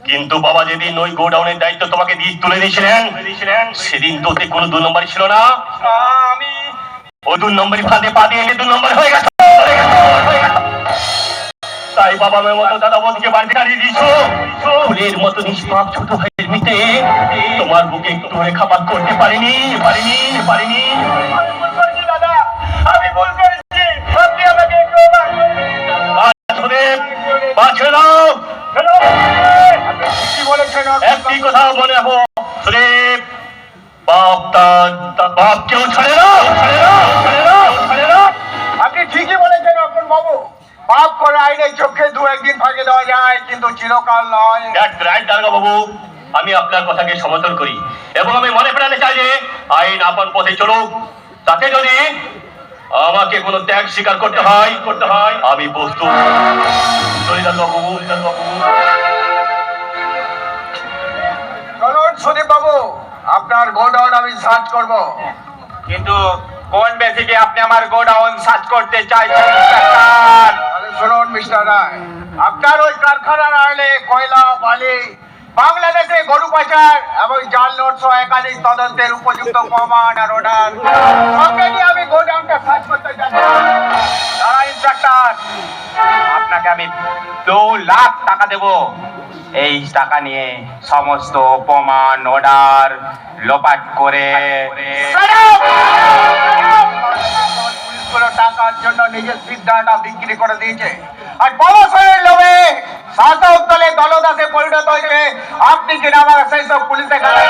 কিন্তু বাবা যেদিন ওই গোডাউনের দায়িত্ব তোমাকে দিয়ে তুলে দিয়েছিলেন সেদিন তো ওতে কোনো 2 নম্বরই ছিল না। আমি ওই 2 নম্বরই ফাঁদে পা দিয়ে 2 নম্বর হয়ে গেছে। তাই বাবা মেয়ের মতো দাদা বন্ধুকে বাড়িতে কাটিয়ে দিয়েছো। ফুলের মতো নিষ্পাপ ছোট ভাইয়ের মিতে তোমার বুকে একটু রেখাপাত করতে পারিনি। দাদা, আমি ভুল করেছি, আপনি আমাকে ক্ষমা করে দিন। বাদ ছেড়ে দাও। কি বলেছেন? একটি কথা মনে রাখো, সুদীপ, বাপ কেউ ছাড়ে না। আপনি ঠিকই বলেছেন অর্পণ বাবু, পাপ করে আইনে চোখে 2-1 দিন ফাঁকে দেওয়া যায়, কিন্তু চিরকাল নয়। রাইট দারোগা বাবু, আমি আপনার কথাকে সমর্থন করি এবং আমি মনে প্রাণে চাই যে আইন আপন পথে চলুক। তাতে যদি আমাকে কোনো ত্যাগ স্বীকার করতে হয় আমি প্রস্তুত। বাবু চলুন সুদীপ বাবু, আপনার গোডাউন আমি সার্চ করব। কিন্তু কোন বেসিকে আপনি আমার গোডাউন সার্চ করতে চাইছেন? শুনুন মিস্টার রায়, আপনার ওই কারখানার আড়ে কয়লা, বালি, বাংলাদেশে গরু পাচার এবং জাল নোট সহ একাধিক তদন্তের উপযুক্ত প্রমাণ আর অর্ডার সঙ্গে নিয়ে আমি গোডাউনটা সার্চ করতে যাচ্ছি। দাঁড়া ইন্সপেক্টর, আপনাকে আমি 2 লাখ টাকা দেব। এই টাকা নিয়ে সমস্ত প্রমাণ অর্ডার লোপাট করে পুলিশগুলো টাকার জন্য নিজের সিদ্ধান্তটা বিক্রি করে দিয়েছে। আর বড়সড়ের লোভে শাসক দলে দলদাসে পরিণত হয়েছে। আপনি কিনা আমার সেই সব পুলিশের গায়ে